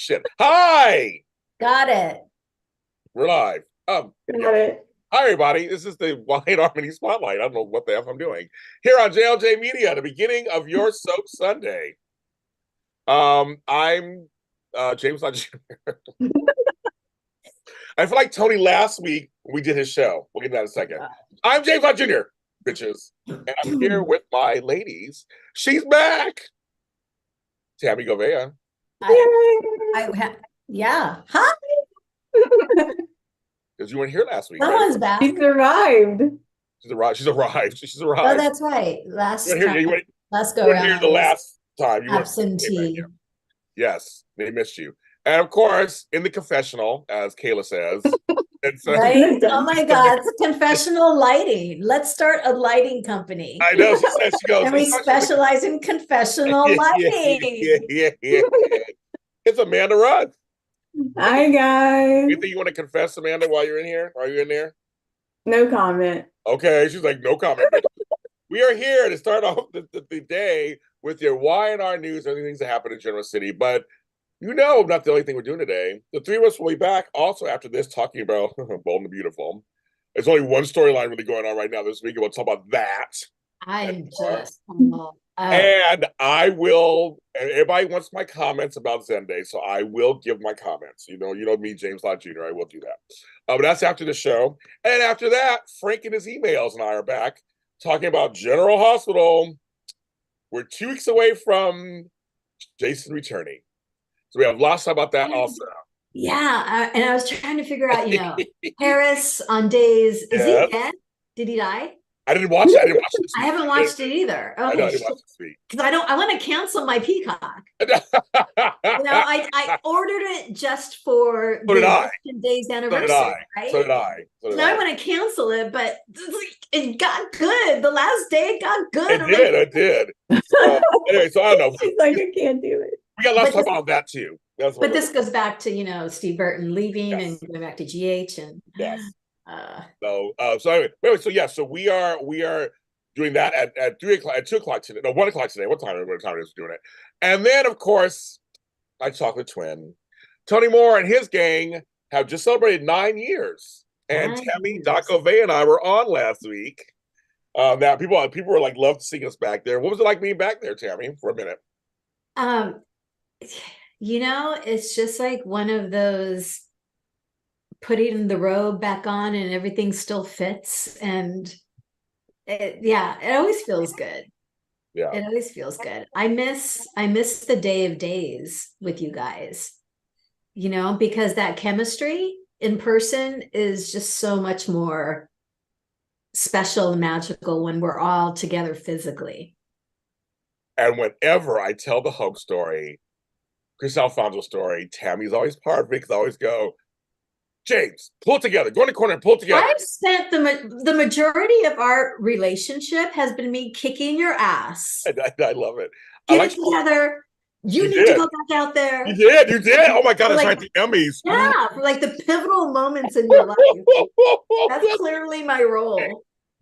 Shit. Hi. Got it. We're live. Got it. Hi everybody. This is the Wyatt Harmony Spotlight. I don't know what the F I'm doing. Here on JLJ Media, the beginning of your Soap Sunday. I'm James Lott Jr. I feel like Tony last week when we did his show. We'll get to that in a second. I'm James Lott Jr., bitches. And I'm here with my ladies. She's back. Tami Goveia. Yeah. Hi. Because you weren't here last week. Someone's back. She survived. She's arrived. She's arrived. Oh, that's right. Last go around. Here the last time. You absentee. Yes, they missed you. And of course, in the confessional, as Kayla says. Right? Oh my God, it's confessional lighting. Let's start a lighting company. I know. She says, she goes, and we specialize in confessional lighting. Yeah. It's Amanda Russ. Hi, guys. You think you want to confess, Amanda, while you're in here? Are you in there? No comment. Okay. She's like, no comment. We are here to start off the day with your Y&R news, everything that happened in General City. But you know, not the only thing we're doing today. The three of us will be back also after this talking about Bold and the Beautiful. There's only one storyline really going on right now this week, and we'll talk about that. And I will, and everybody wants my comments about Zenday, so I will give my comments. You know me, James Lott Jr., I will do that. But that's after the show. And after that, Frank and his emails and I are back talking about General Hospital. We're 2 weeks away from Jason returning. So we have lots about that also. Yeah, and I was trying to figure out, Harris on days, is he dead? Did he die? I didn't watch it. I haven't watched it either. Okay. I didn't watch this week. Because I want to cancel my Peacock. I ordered it just for the Days anniversary, right? So did I. Now I want to cancel it, but it got good. The last day it got good. It did. Anyway, so I don't know. She's like, I can't do it. We got lots to talk about that too. But this goes back to, Steve Burton leaving and going back to GH and So we are doing that at 3 o'clock, at 2 o'clock today. No, 1 o'clock today. What time is doing it? And then of course, my chocolate twin, Tony Moore and his gang have just celebrated 9 years. And Tami, Goveia and I were on last week. That people were like, love to see us back there. What was it like being back there, Tami, for a minute? It's just like one of those putting the robe back on and everything still fits. And it always feels good. Yeah. It always feels good. I miss the day of days with you guys, because that chemistry in person is just so much more special and magical when we're all together physically. And whenever I tell the Hope story, Chris Alfonso story, Tammy's always part of it because I always go, James, pull it together. Go in the corner and pull it together. I've spent the majority of our relationship has been me kicking your ass. I love it. Get it together. You need to go back out there. You did. Oh my God, that's right. The Emmys. Yeah, for like the pivotal moments in your life. That's clearly my role.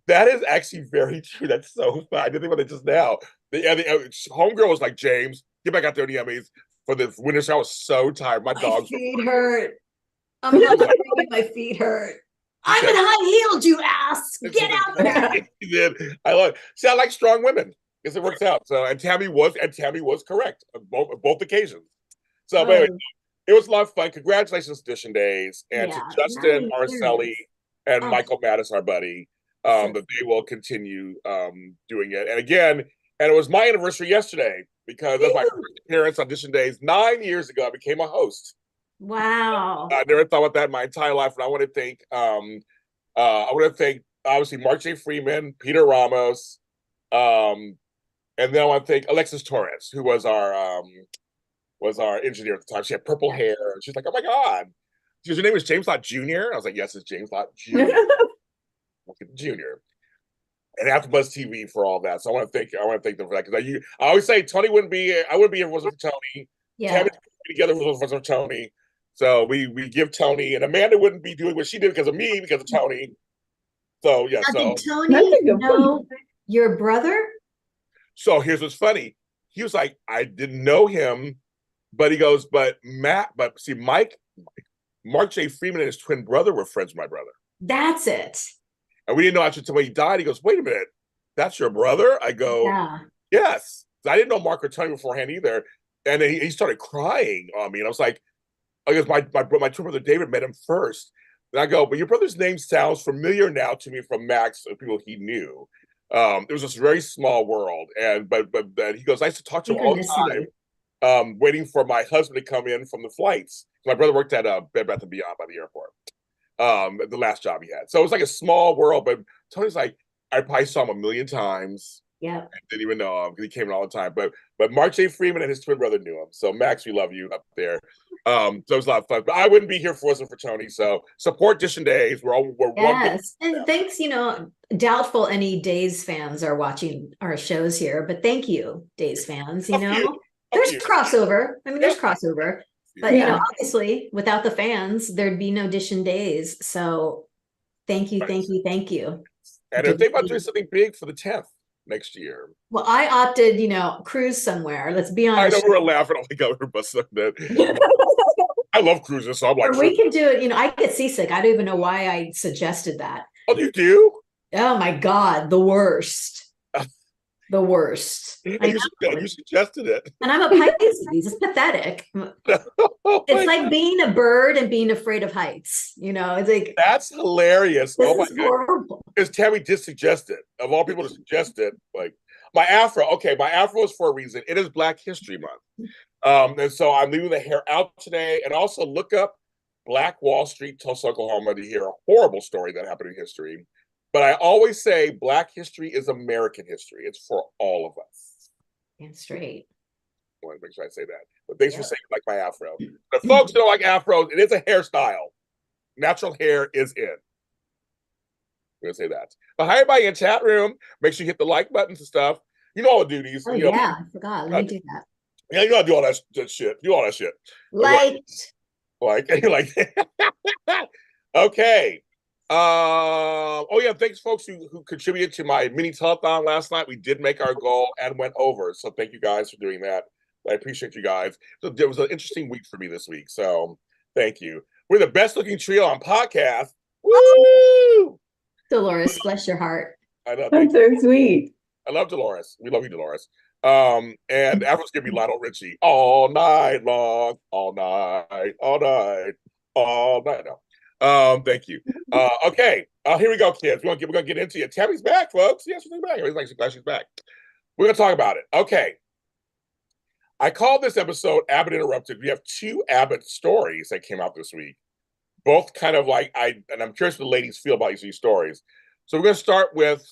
That is actually very true. That's so fun. I didn't think about it just now. The homegirl was like, James, get back out there in the Emmys for the winter show. I was so tired. My dogs. My feet hurt. I'm not kidding. My feet hurt. I'm in high heels, you ass. Get out there. You did. I love it. See, I like strong women. Guess it works out. So, and Tami was correct on both occasions. So, anyway, it was a lot of fun. Congratulations, Edition Days, and to Justin Arcelli and Michael Mattis, our buddy. That they will continue doing it. And again, it was my anniversary yesterday because that's my first appearance on Audition Days. 9 years ago, I became a host. Wow. I never thought about that in my entire life. And I want to thank obviously Mark J. Freeman, Peter Ramos, and then I want to thank Alexis Torres, who was our engineer at the time. She had purple hair. She's like, oh my God. She goes, your name is James Lott Jr.? I was like, yes, it's James Lott Jr. Junior, and AfterBuzz TV for all that. So I want to thank them for that because I always say Tony I wouldn't be here if it wasn't for Tony. Yeah, Tami together if it wasn't for Tony. So we give Tony, and Amanda wouldn't be doing what she did because of me, because of Tony. So yeah. Did Tony know your brother? So here's what's funny. He was like, I didn't know him But he goes, but see, Mark J. Freeman and his twin brother were friends with my brother. That's it. And we didn't know actually until he died. He goes, wait a minute, that's your brother? I go, Yeah. yes. I didn't know Mark or Tony beforehand either. And then he started crying on me. And I was like, I guess my twin brother David met him first. And I go, but your brother's name sounds familiar now to me from Max and people he knew. It was this very small world. And but he goes, I used to talk to him all the time, waiting for my husband to come in from the flights. My brother worked at Bed Bath & Beyond by the airport. The last job he had. So it was like a small world, but Tony's like, I probably saw him a million times. Yeah. I didn't even know him because he came in all the time. But Mark J. Freeman and his twin brother knew him. So Max, we love you up there. So it was a lot of fun. But I wouldn't be here if it wasn't for Tony. So support Dishing Days. We're yes. And thanks, doubtful any Days fans are watching our shows here, but thank you, Days fans. There's crossover. I mean, there's crossover. But obviously, without the fans, there'd be no Dishing Days. So thank you. And if they about doing something big for the 10th next year. Well, I opted, cruise somewhere. Let's be honest. I know we were laughing. Oh my God, we were busting that. I love cruises, so I'm like, we can do it. I get seasick. I don't even know why I suggested that. Oh, you do? Oh my God, the worst. The worst. You suggested it. And I'm a Pisces. It's pathetic. It's like being a bird and being afraid of heights. It's like, that's hilarious. Oh my God. Because Tami did suggest it. Of all people to suggest it, like my afro. Okay, my afro is for a reason. It is Black History Month. And so I'm leaving the hair out today. And also look up Black Wall Street, Tulsa, Oklahoma to hear a horrible story that happened in history. But I always say Black history is American history. It's for all of us. And straight. I want to make sure I say that. But thanks for saying like my afro. But folks don't like afros. It is a hairstyle. Natural hair is in. I'm going to say that. But hi, everybody in chat room. Make sure you hit the like buttons and stuff. You know all the duties. Oh, yeah. I forgot. Let me do that. Yeah, you got to do all that shit. Do all that shit. Okay. Thanks folks who contributed to my mini telethon last night. We did make our goal and went over. So thank you guys for doing that. I appreciate you guys. So there was an interesting week for me this week. So thank you. We're the best looking trio on podcast. Woo! Dolores, bless your heart. I know. That's so sweet. I love Dolores. We love you, Dolores. And Afro's gonna be Lionel Richie all night long, all night. No. Thank you. Okay. Here we go, kids. We're gonna get into it. Tami's back, folks. Yes, she's back. Everybody's glad she's back. We're gonna talk about it. Okay. I called this episode Abbott Interrupted. We have 2 Abbott stories that came out this week. Both kind of like and I'm curious what the ladies feel about these stories. So we're gonna start with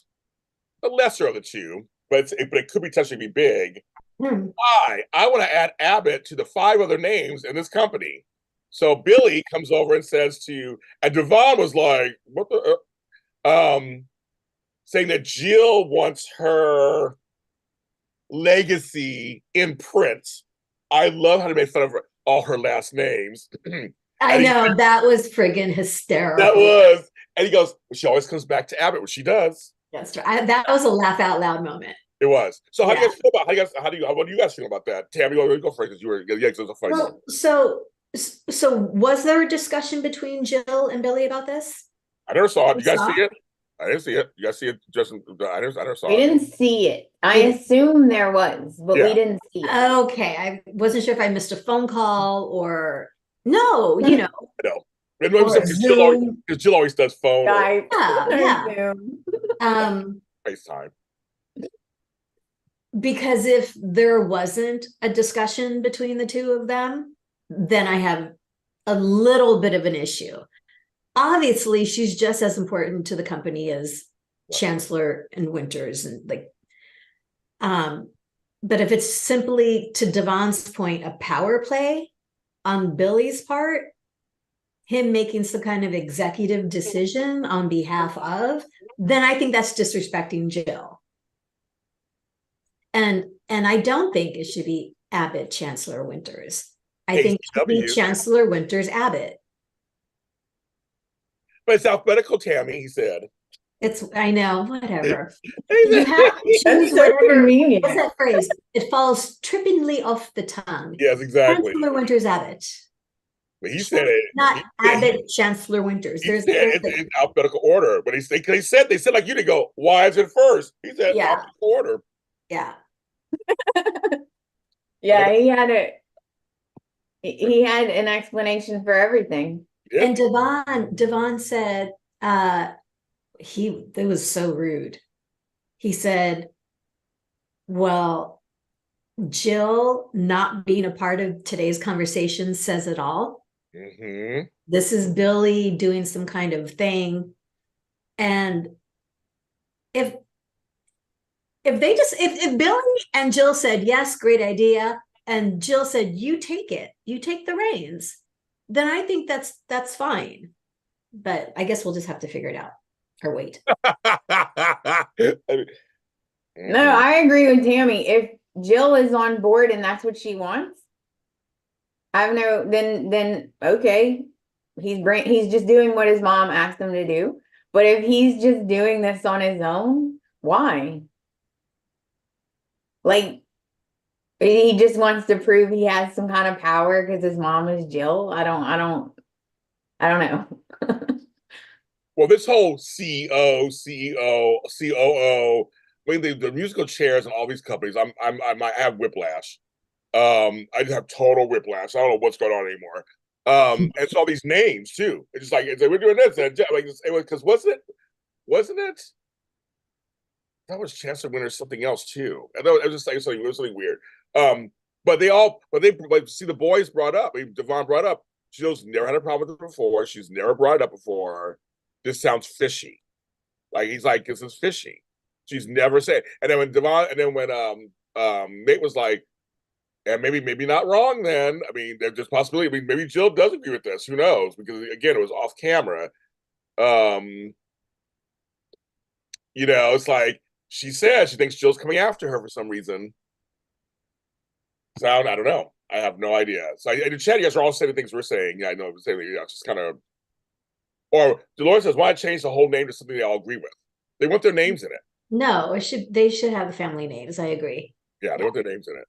the lesser of the 2, but it could potentially be big. Why? I want to add Abbott to the 5 other names in this company. So Billy comes over and says and Devon was like, what the, saying that Jill wants her legacy in print. I love how they made fun of all her last names. I know, that was friggin' hysterical. That was. And he goes, she always comes back to Abbott, which she does. That's right. That was a laugh out loud moment. It was. So how do you guys feel about what do you guys feel about that? Tami, you go first because you were it was a funny. Well, so was there a discussion between Jill and Billy about this? I never saw it. You guys see it? I didn't see it. You guys see it? Justin, I never saw it. We didn't see it. I assume there was, but we didn't see it. Okay. I wasn't sure if I missed a phone call or no, I know. Because Jill always does phone. Yeah. FaceTime. Because if there wasn't a discussion between the 2 of them, then I have a little bit of an issue. Obviously, she's just as important to the company as Chancellor and Winters, and but if it's simply, to Devon's point, a power play on Billy's part, him making some kind of executive decision on behalf of, then I think that's disrespecting Jill. And I don't think it should be Abbott, Chancellor, Winters. I think it should be Chancellor, Winters, Abbott. But it's alphabetical, Tami, he said. I know, whatever. He You said- have to choose That's so whatever. convenient. What's that phrase? It falls trippingly off the tongue. Yes, exactly. Chancellor Winters Abbott. But he said it. Not He, Abbott Chancellor Winters. he There's said it's in alphabetical order. But they said like you to go, why is it first? He said Yeah. alphabetical order. yeah. Yeah, he had an explanation for everything. Yeah. And Devon said, it was so rude. He said, well, Jill not being a part of today's conversation says it all. Mm-hmm. This is Billy doing some kind of thing. And if Billy and Jill said, yes, great idea, and Jill said, you take the reins, then I think that's fine. But I guess we'll just have to figure it out or wait. No, I agree with Tami. If Jill is on board and that's what she wants, then okay. He's just doing what his mom asked him to do. But if he's just doing this on his own, why? Like, he just wants to prove he has some kind of power because his mom is Jill. I don't know. Well, this whole CEO, COO, I mean, the musical chairs in all these companies, I have whiplash. I just have total whiplash. I don't know what's going on anymore. And it's all these names too. It's just like we're doing this, and like it was because wasn't it? That was Chancellor Winter something else too. And it was just like something, it was something weird. But see the boys brought up. I mean, Devon brought up. Jill's never had a problem with it before. She's never brought it up before. This sounds fishy. Like he's like, this is fishy. She's never said. And then when Nate was like, and maybe not wrong then. I mean, there's possibility. I mean, maybe Jill does agree with this. Who knows? Because again, it was off camera. It's like she said she thinks Jill's coming after her for some reason. So I don't know. I have no idea. So in the chat, you guys are all saying the things we're saying. Yeah, I know. It's just kind of. Or Dolores says, why change the whole name to something they all agree with? They want their names in it. No, they should have the family names. I agree. Yeah, they want their names in it.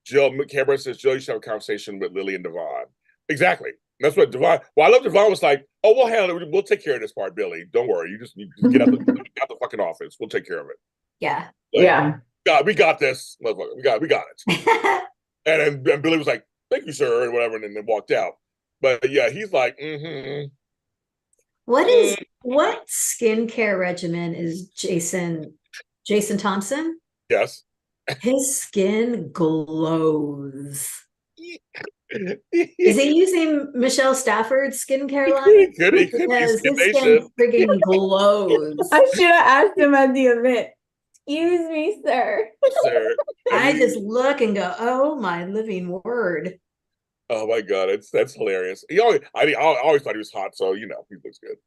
Jill Cameron says, Jill, you should have a conversation with Lily and Devon. Exactly. That's what Devon. Well, I love Devon was like, oh, we'll handle it. We'll take care of this part, Billy. Don't worry. You just get out the fucking office. We'll take care of it. Yeah. Like, yeah. God, we got this. We got it. and Billy was like, thank you, sir, and whatever, and then walked out. But yeah, he's like, What skincare regimen is Jason Thompson? Yes. His skin glows. Is he using Michelle Stafford's skincare line? Could he? Because his skin friggin' glows. I should have asked him at the event. Excuse me, sir. Sir. I just look and go, oh my living word. Oh my God, that's hilarious. I always thought he was hot, so he looks good.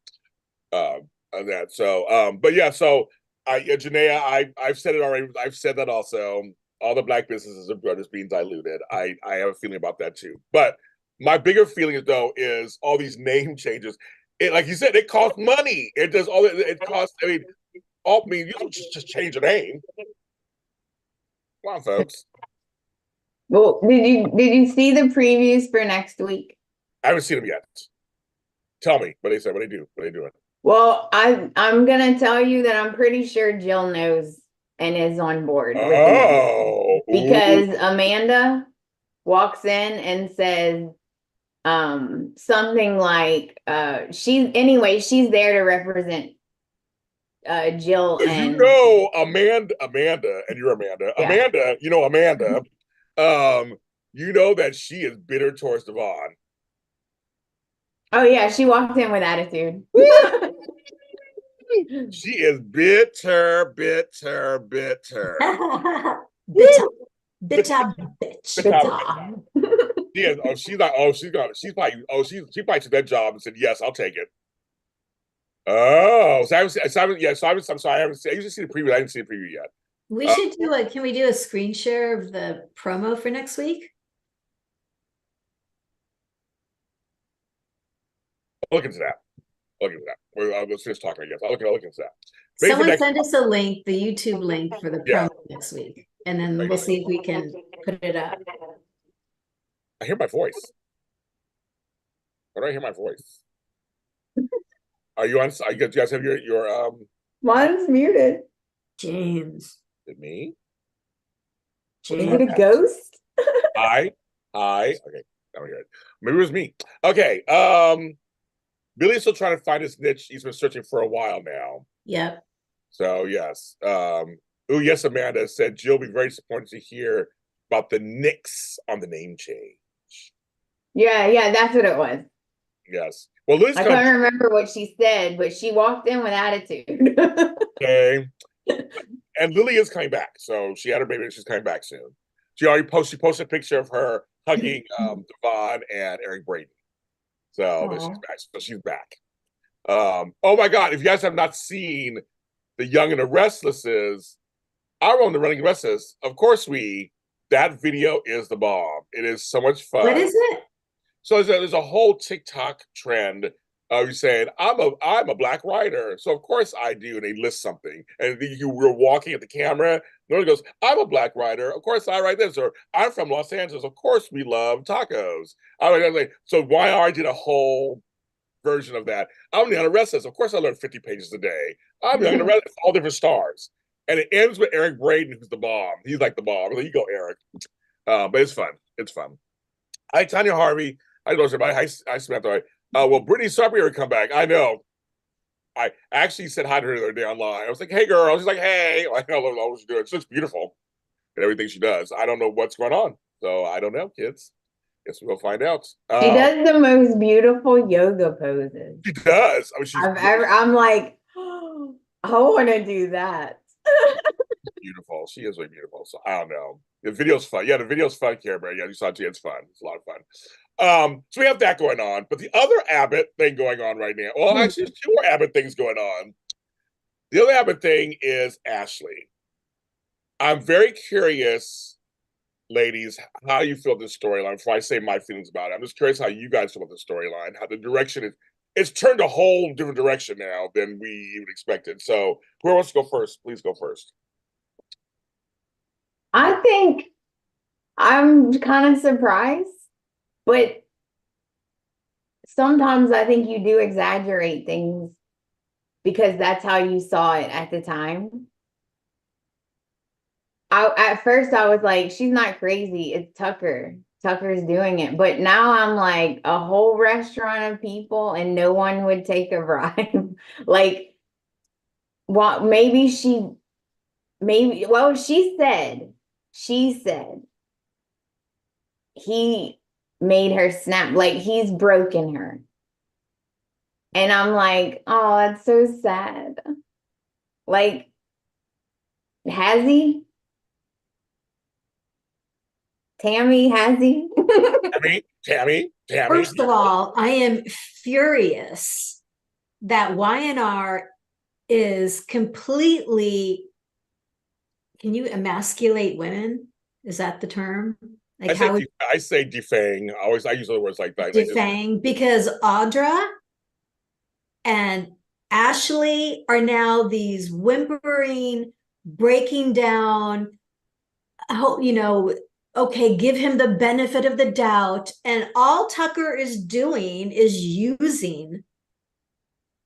On that. So but yeah, so Janaea, I've said it already. I've said that also. All the black businesses are just being diluted. I have a feeling about that too. But my bigger feeling though is all these name changes. It, like you said, it costs money. It does all. It costs. I mean, you don't just change a name. Come on, folks. Well, did you see the previews for next week? I haven't seen them yet. Tell me what they said. What they do? What are they doing? Well, I'm gonna tell you that I'm pretty sure Jill knows and is on board with Oh, because Amanda walks in and says something like she's there to represent Jill and Amanda, and you're Amanda. Yeah. Amanda, Amanda. That she is bitter towards Devon. Oh yeah, she walked in with attitude. She is bitter. Bitter bitch. She is. Oh, she's like. Oh, she probably took that job and said, "Yes, I'll take it." Oh, so I'm sorry. I haven't seen. I usually see the preview. I didn't see the preview yet. We should do can we do a screen share of the promo for next week? Look into that. Look at that. Let's finish talking, I guess. I'll look into that. Maybe for Someone next send us a link, the YouTube link for the Yeah. promo next week, and then we'll see if we can put it up. I hear my voice. Where do I hear my voice? Are you on? You guys have your Mine's muted. James. Is it me? Is it a ghost? Hi. Okay, now I hear it. Maybe it was me. Okay. Billy's still trying to find his niche. He's been searching for a while now. Yep. So yes. Yes, Amanda said Jill will be very disappointed to hear about the nix on the name change. Yeah, that's what it was. Yes. Well, Lily's I can't remember what she said, but she walked in with attitude. Okay. And Lily is coming back. So she had her baby and she's coming back soon. She posted a picture of her hugging Devon and Eric Braden. So she's back. So she's back. Oh my God. If you guys have not seen The Young and the Restlesses, I own the Running Restless. Of course that video is the bomb. It is so much fun. What is it? So there's a whole TikTok trend of saying, I'm a black writer. So of course I do. And they list something. And you were walking at the camera. Nobody goes, I'm a black writer. Of course I write this. Or I'm from Los Angeles. Of course we love tacos. So YR did a whole version of that. I'm the Restless. Of course I learned 50 pages a day. I'm the Restless. All different stars. And it ends with Eric Braden, who's the bomb. He's like the bomb. I'm like, you go, Eric. But it's fun. It's fun. Hi, Tanya Harvey. I know everybody. Hi, Samantha. Well, Brittany Sarpier would come back. I know. I actually said hi to her the other day online. I was like, hey, girl. She's like, hey. I don't know what she's doing. She looks beautiful and everything she does. I don't know what's going on. So I don't know, kids. Guess we'll find out. She does the most beautiful yoga poses. She does. I mean, I'm like, oh, I want to do that. Beautiful. She is really beautiful. So I don't know. The video's fun. Yeah, the video's fun, Care Bear. Yeah, you saw it. It's fun. It's a lot of fun. So we have that going on. But the other Abbott thing going on right now, well, actually, there's two more Abbott things going on. The other Abbott thing is Ashley. I'm very curious, ladies, how you feel this storyline before I say my feelings about it. I'm just curious how you guys feel about the storyline, how the direction is. It's turned a whole different direction now than we even expected. So whoever wants to go first, please go first. I think I'm kind of surprised, but sometimes I think you do exaggerate things because that's how you saw it at the time. At first I was like, she's not crazy. It's Tucker. Tucker's doing it. But now I'm like, a whole restaurant of people and no one would take a bribe. Like, well, she said he made her snap, like he's broken her. And I'm like, oh, that's so sad. Like, has he? Tami, has he? Tami. First of all, I am furious that YNR is completely, can you emasculate women? Is that the term? Like I say defang. I use other words like that. Defang, because Audra and Ashley are now these whimpering, breaking down, okay, give him the benefit of the doubt. And all Tucker is doing is using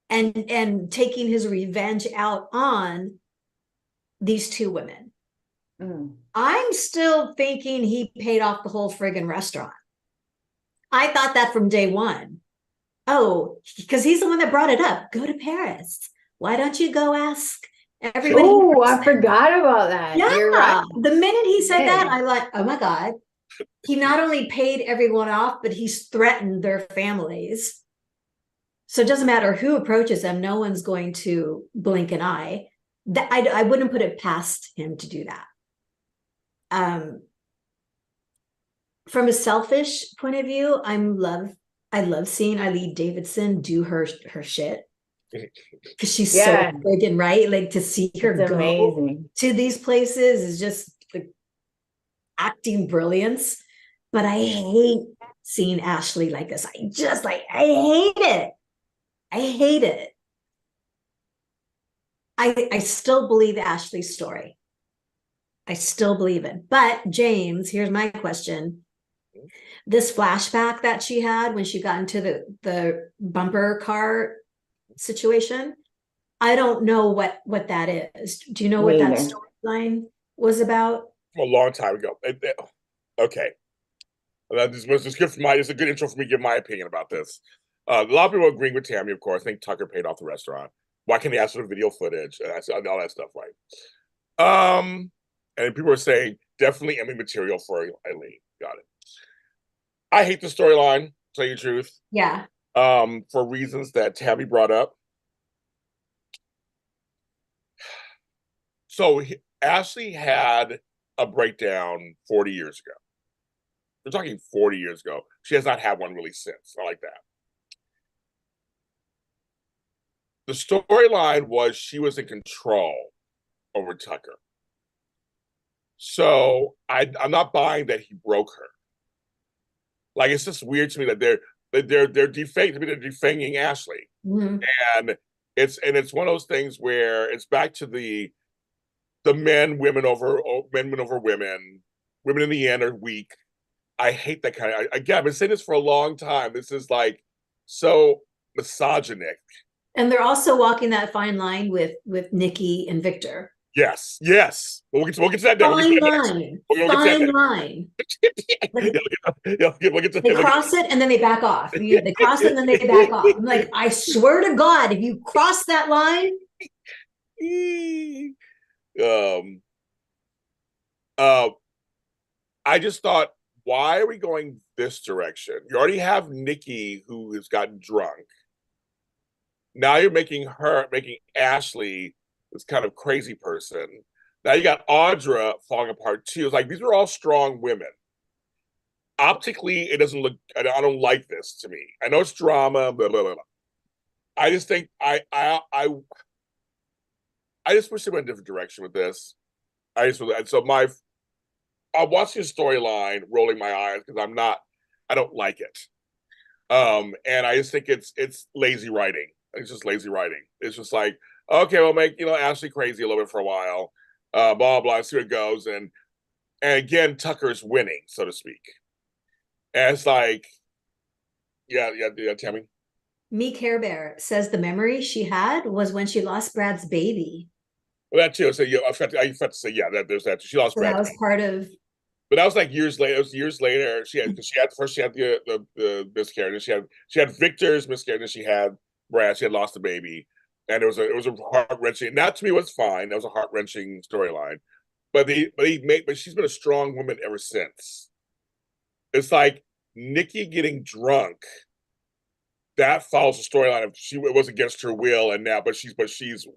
and taking his revenge out on these two women. I'm still thinking he paid off the whole friggin' restaurant. I thought that from day one. Oh, because he's the one that brought it up. Go to Paris. Why don't you go ask everybody? Oh, I forgot about that. Yeah. You're right. The minute he said that, I like, oh my God. He not only paid everyone off, but he's threatened their families. So it doesn't matter who approaches them. No one's going to blink an eye. I wouldn't put it past him to do that. From a selfish point of view, I love seeing Eileen Davidson do her shit because she's so friggin' right. Like to see her go amazing to these places is just like acting brilliance. But I hate seeing Ashley like this. I hate it. I hate it. I still believe Ashley's story. I still believe it. But James, here's my question. This flashback that she had when she got into the bumper car situation, I don't know what that is. Do you know what that storyline was about? A long time ago. Okay. This is good for it's a good intro for me to give my opinion about this. A lot of people agreeing with Tami, of course. I think Tucker paid off the restaurant. Why can't they ask for the video footage? All that stuff, right? And people are saying definitely Emmy material for Eileen. Got it. I hate the storyline, to tell you the truth. Yeah. For reasons that Tami brought up. So Ashley had a breakdown 40 years ago. We're talking 40 years ago. She has not had one really since. I like that. The storyline was she was in control over Tucker. So I'm not buying that he broke her. Like, it's just weird to me that they're defanging Ashley. Mm-hmm. And it's one of those things where it's back to the women over women. Women in the end are weak. I hate that kind of. Again, I've been saying this for a long time. This is like so misogynic. And they're also walking that fine line with Nikki and Victor. Yes. We'll get to that. Fine line. Fine line. They cross it and then they back off. They cross it and then they back off. I'm like, I swear to God, if you cross that line. I just thought, why are we going this direction? You already have Nikki, who has gotten drunk. Now you're making Ashley this kind of crazy person. Now you got Audra falling apart too. It's like, these are all strong women. Optically, it doesn't look. I don't like this to me. I know it's drama, blah blah blah. I just think I just wish they went a different direction with this. I'm watching the storyline, rolling my eyes because I don't like it. And I just think it's lazy writing. It's just lazy writing. It's just like, okay, we'll make Ashley crazy a little bit for a while, blah blah, see where it goes, and again, Tucker's winning, so to speak. And it's like, yeah, Tami. Me Care Bear says the memory she had was when she lost Brad's baby. Well, that too. So yeah, I forgot to say, yeah, there's that. She lost Brad. That was part of. But that was like years later. It was years later. She had the miscarriage. She had Victor's miscarriage, and she had Brad. She had lost the baby, and it was a heart wrenching. That to me was fine. That was a heart wrenching storyline. But she's been a strong woman ever since. It's like Nikki getting drunk. That follows the storyline of it was against her will, and now, but she's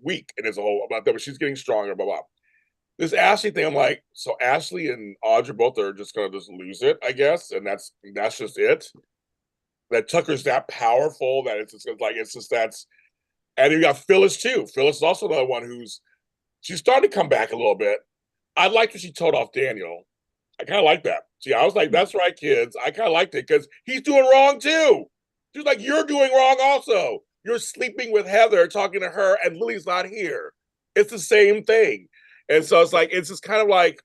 weak, and there's a whole about that. But she's getting stronger. Blah blah. This Ashley thing, I'm like, so Ashley and Audra both are just gonna just lose it, I guess, and that's just it. That Tucker's that powerful that it's just that's, and you got Phyllis too. Phyllis is also another one she's starting to come back a little bit. I liked what she told off Daniel. I kind of like that. See, I was like, that's right, kids. I kind of liked it because he's doing wrong too. She's like, you're doing wrong also. You're sleeping with Heather, talking to her, and Lily's not here. It's the same thing. And so it's just kind of like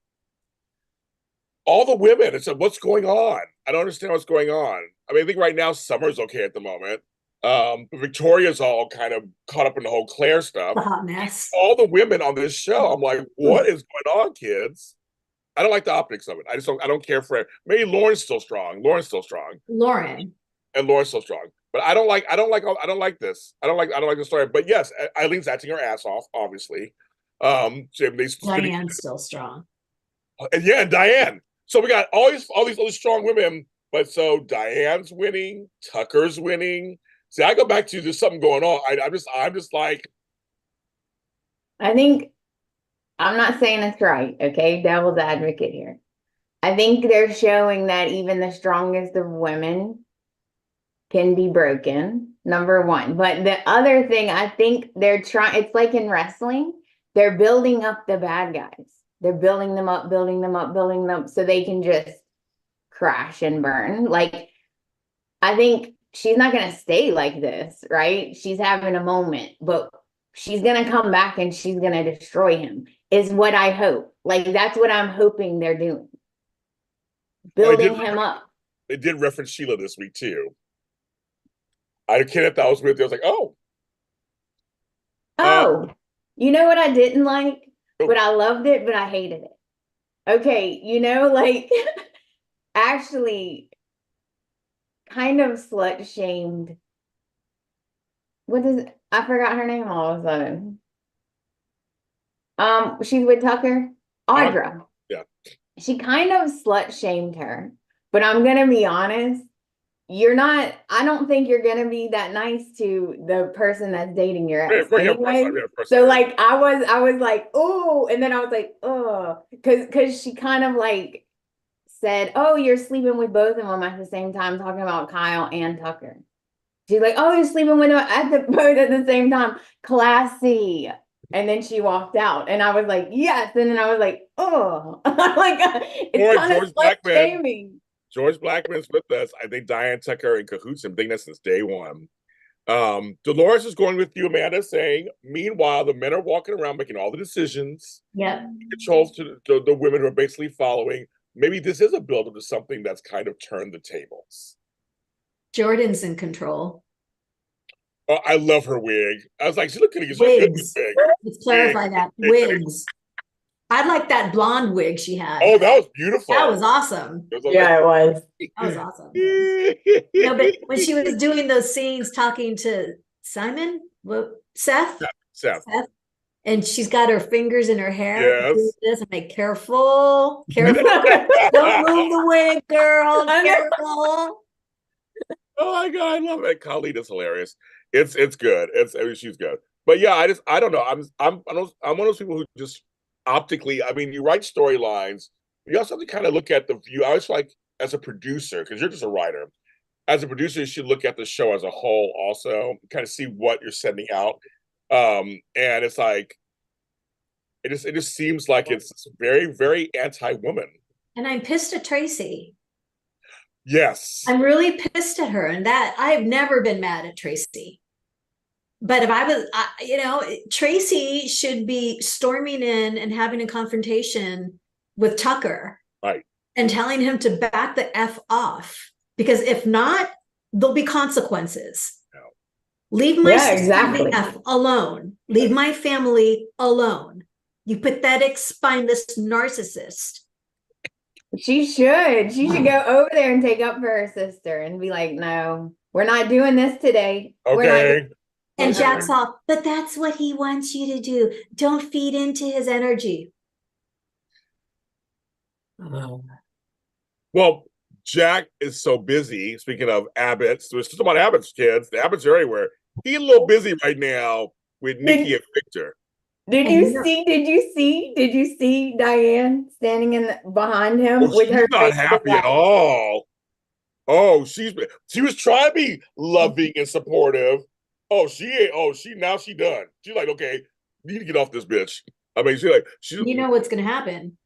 all the women. It's like, what's going on? I don't understand what's going on. I mean, I think right now Summer's okay at the moment. But Victoria's all kind of caught up in the whole Claire stuff. The hot mess. All the women on this show, I'm like, what is going on, kids? I don't like the optics of it. I don't care for it. Maybe Lauren's still strong. And Laura's so strong. But I don't like this. I don't like the story. But yes, Eileen's acting her ass off, obviously. Diane's still strong. And Diane. So we got all these other strong women, but so Diane's winning, Tucker's winning. See, I go back to there's something going on. I'm just like, I think I'm not saying it's right, okay? Devil's advocate here. I think they're showing that even the strongest of women can be broken, number one. But the other thing, I think they're trying, it's like in wrestling, they're building up the bad guys. They're building them up so they can just crash and burn. Like, I think she's not going to stay like this, right? She's having a moment, but she's going to come back and she's going to destroy him, is what I hope. Like, that's what I'm hoping they're doing. Building him up. They did reference Sheila this week, too. I can't thought I was with you. I was like, oh. Oh, you know what I didn't like? But I loved it, but I hated it. Okay, you know, like, actually kind of slut shamed. What is it? I forgot her name all of a sudden. She's with Tucker. Audra. Yeah. She kind of slut shamed her. But I'm gonna be honest, I don't think you're gonna be that nice to the person that's dating your ex. Anyway. So like I was like, oh, and then I was like, oh, because she kind of like said, oh, you're sleeping with both of them at the same time, talking about Kyle and Tucker. She's like, oh, you're sleeping with them both at the same time. Classy. And then she walked out, and I was like, yes. And then I was like, oh, like it's kind of shaming. George Blackman's with us. I think Diane Tucker and cahoots have been there since day one. Dolores is going with you, Amanda, saying, meanwhile, the men are walking around making all the decisions. Yeah. Controls to the women who are basically following. Maybe this is a build-up to something that's kind of turned the tables. Jordan's in control. Oh, I love her wig. I was like, she looked good. Wigs. Let's clarify that. Wigs. I like that blonde wig she had. Oh, that was beautiful. That was awesome. It was. That was awesome. No, but when she was doing those scenes talking to Simon, Seth, and she's got her fingers in her hair. Yes. I'm like, careful. Don't move the wig, girl. Careful. Oh my God, I love it. Khalid is hilarious. It's good. She's good. But yeah, I don't know. I'm one of those people who just optically, I mean, you write storylines, you also have to kind of look at the view. I was like, as a producer, because you're just a writer, as a producer, you should look at the show as a whole also, kind of see what you're sending out. And it's like, it just seems like it's very, very anti-woman. And I'm pissed at Tracy. Yes. I'm really pissed at her, and that I've never been mad at Tracy. But if I was, Tracy should be storming in and having a confrontation with Tucker. Right. And telling him to back the F off. Because if not, there'll be consequences. No. Leave my family F alone. Leave my family alone. You pathetic, spineless narcissist. She should go over there and take up for her sister and be like, no, we're not doing this today. Okay. And Jack's off, but that's what he wants you to do. Don't feed into his energy. Well, Jack is so busy. Speaking of Abbott's, we're still about Abbott's kids. The Abbotts are everywhere. He's a little busy right now with Nikki and Victor. Did you see Diane standing behind him with her? Not happy at all. Oh, she was trying to be loving and supportive. Oh, now she done. She's like, okay, you need to get off this bitch. I mean, you know what's gonna happen.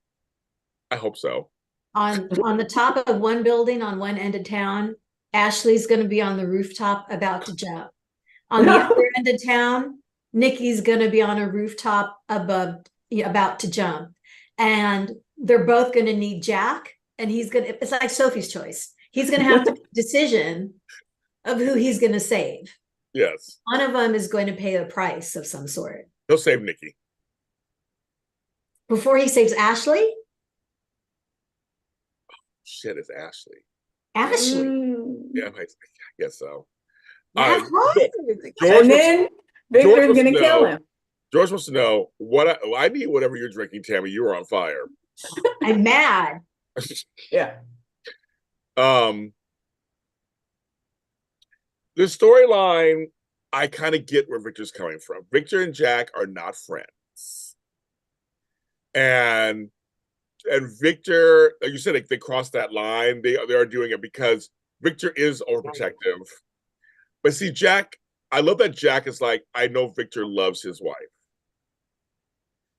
I hope so. On the top of one building on one end of town, Ashley's going to be on the rooftop about to jump. On the other end of town, Nikki's going to be on a rooftop above, about to jump. And they're both going to need Jack. And it's like Sophie's Choice. He's going to have to make a decision of who he's going to save. Yes. One of them is going to pay a price of some sort. He'll save Nikki. Before he saves Ashley? Shit, it's Ashley. Ashley. Yeah, I guess so. And then Victor's going to kill him. George wants to know I need whatever you're drinking, Tami. You are on fire. I'm mad. Yeah. The storyline, I kind of get where Victor's coming from. Victor and Jack are not friends. And Victor, like you said, they crossed that line. They are doing it because Victor is overprotective. But see, Jack, I love that Jack is like, I know Victor loves his wife.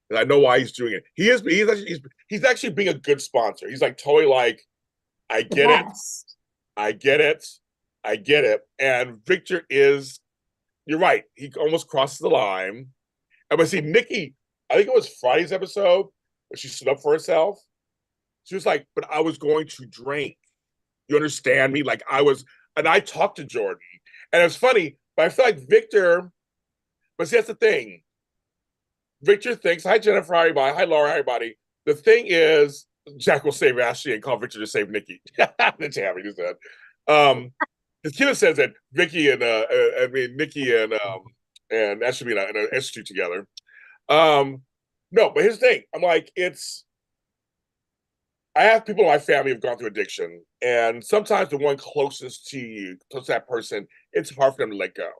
And I know why he's doing it. He's actually being a good sponsor. He's like totally like, I get it. I get it. I get it. And Victor is, you're right. He almost crosses the line. And but see, Nikki, I think it was Friday's episode when she stood up for herself. She was like, but I was going to drink. You understand me? Like I was, and I talked to Jordan. And it's funny, but I feel like Victor, but see, that's the thing. Victor thinks, hi Jennifer, hi everybody, hi Laura, hi everybody. The thing is, Jack will save Ashley and call Victor to save Nikki. That's Tammy just said. His kid says that Vicky and Nikki and that should be an institute together. No, but here's the thing. I'm like, I have people in my family who've gone through addiction, and sometimes the one closest to you, close to that person, it's hard for them to let go.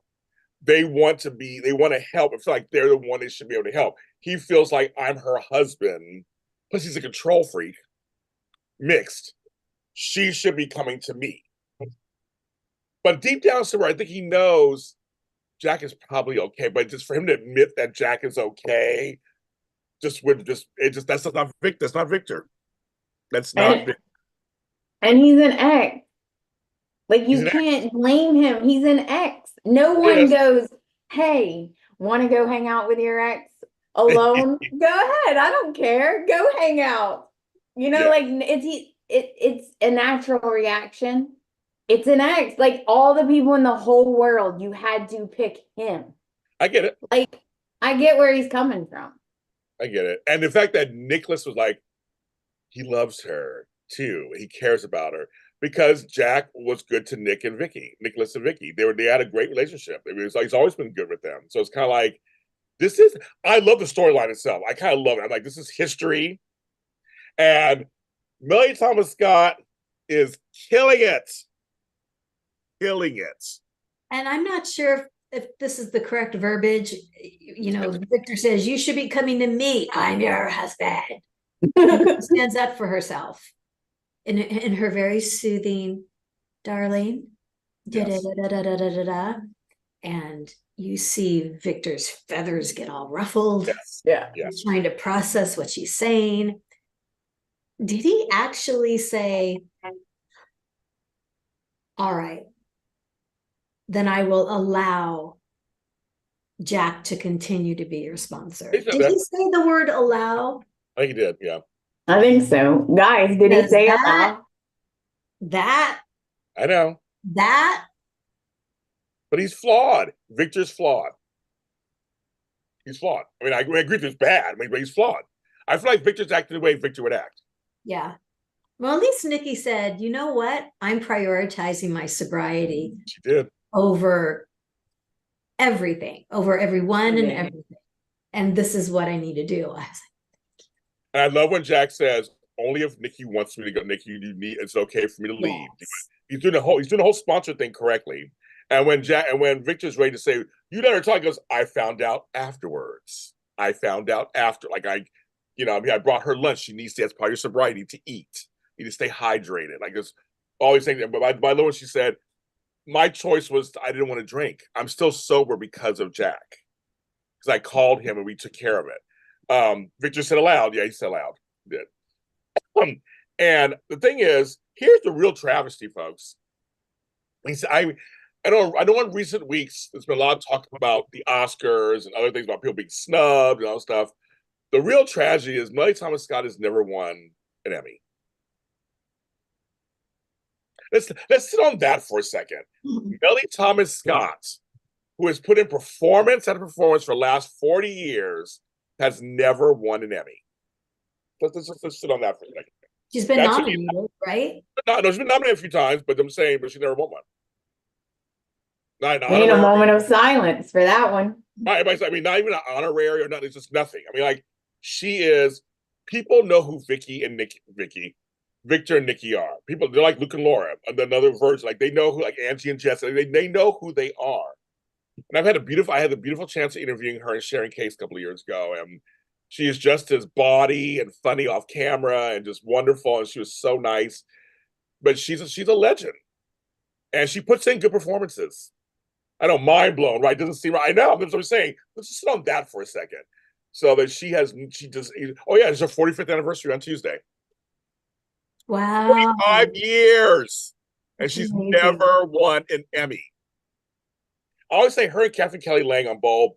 They want to help. I feel like they're the one they should be able to help. He feels like I'm her husband, plus he's a control freak, mixed. She should be coming to me. But deep down somewhere, I think he knows Jack is probably okay. But just for him to admit that Jack is okay, that's not Victor. That's not Victor. That's not Victor. And he's an ex. Like you can't blame him. He's an ex. No one goes, hey, want to go hang out with your ex alone? Go ahead. I don't care. Go hang out. Like it's a natural reaction. It's an ex. Like all the people in the whole world, you had to pick him. I get it. Like I get where he's coming from. I get it. And the fact that Nicholas was like, he loves her too. He cares about her. Because Jack was good to Nicholas and Vicky. They had a great relationship. He's always been good with them. So it's kind of like, I love the storyline itself. I kind of love it. I'm like, this is history. And Melanie Thomas Scott is killing it. Killing it. And I'm not sure if this is the correct verbiage. Victor says, you should be coming to me. I'm your husband. Stands up for herself. In her very soothing, darling, yes. And you see Victor's feathers get all ruffled. Yes. Yeah. He's trying to process what she's saying. Did he actually say, all right, then I will allow Jack to continue to be your sponsor? Did he say the word allow? I think he did, yeah. I think so. Guys, did he say that? I know. But he's flawed. Victor's flawed. He's flawed. I mean, I agree it's bad, but he's flawed. I feel like Victor's acting the way Victor would act. Yeah. Well, at least Nikki said, you know what? I'm prioritizing my sobriety. She did. Over everything, over everyone and everything. And this is what I need to do. I was like, and I love when Jack says, only if Nikki wants me to go, Nikki, it's okay for me to leave. Yes. He's doing the whole sponsor thing correctly. And when Victor's ready to say, you let her talk, he goes, I found out afterwards. I found out after. Like I brought her lunch. She needs to, as part of your sobriety, to eat. You need to stay hydrated. Like it's all these things. But by the way, she said, my choice was I didn't want to drink. I'm still sober because of Jack. Because I called him and we took care of it. Victor said aloud. Yeah, he said aloud. He did. And the thing is, here's the real travesty, folks. I know in recent weeks, there's been a lot of talk about the Oscars and other things about people being snubbed and all that stuff. The real tragedy is Melanie Thomas Scott has never won an Emmy. Let's sit on that for a second. Melanie Thomas Scott, who has put in performance after performance for the last 40 years, has never won an Emmy. Let's sit on that for a second. She's been nominated, right? No, she's been nominated a few times, but I'm saying, but she never won one. We need a moment of silence for that one. I mean, not even an honorary or nothing. It's just nothing. I mean, like people know who Victor and Nikki are. They're like Luke and Laura, another version. Like they know who, like Angie and Jess. They know who they are. And I had the beautiful chance of interviewing her and sharing case a couple of years ago, and she is just as bawdy and funny off camera and just wonderful, and she was so nice. But she's a legend, and she puts in good performances. I know, mind blown, right? Doesn't seem right. I know. That's what I'm saying. Let's just sit on that for a second. So that it's her 45th anniversary on Tuesday. Wow. 45 years. and she's never won an Emmy. I always say her and Catherine Kelly Lang on both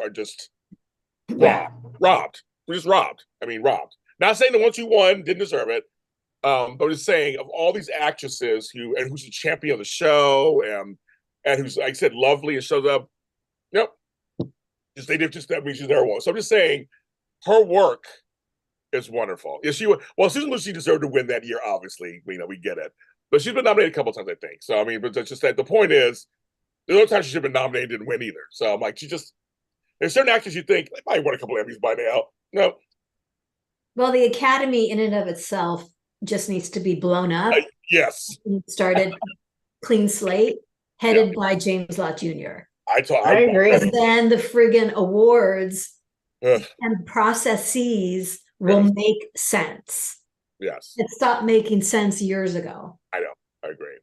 are just robbed. We're just robbed. I mean, robbed. Not saying the ones who won didn't deserve it, but just saying of all these actresses who's the champion of the show and who's, like I said, lovely and shows up. Yep. That means she's never won. So I'm just saying her work is wonderful. Yeah, Susan Lucci deserved to win that year, obviously. We get it. But she's been nominated a couple of times, I think. So I mean, but it's just that the point is there's no time she should have been nominated and win either. So I'm like, there's certain actors you think they might won a couple of Emmys by now. No. Well, the Academy in and of itself just needs to be blown up. Yes. Started clean slate, headed by James Lott Jr. I agree. And then the friggin' awards and processes will make sense. Yes. It stopped making sense years ago. I know. I agree.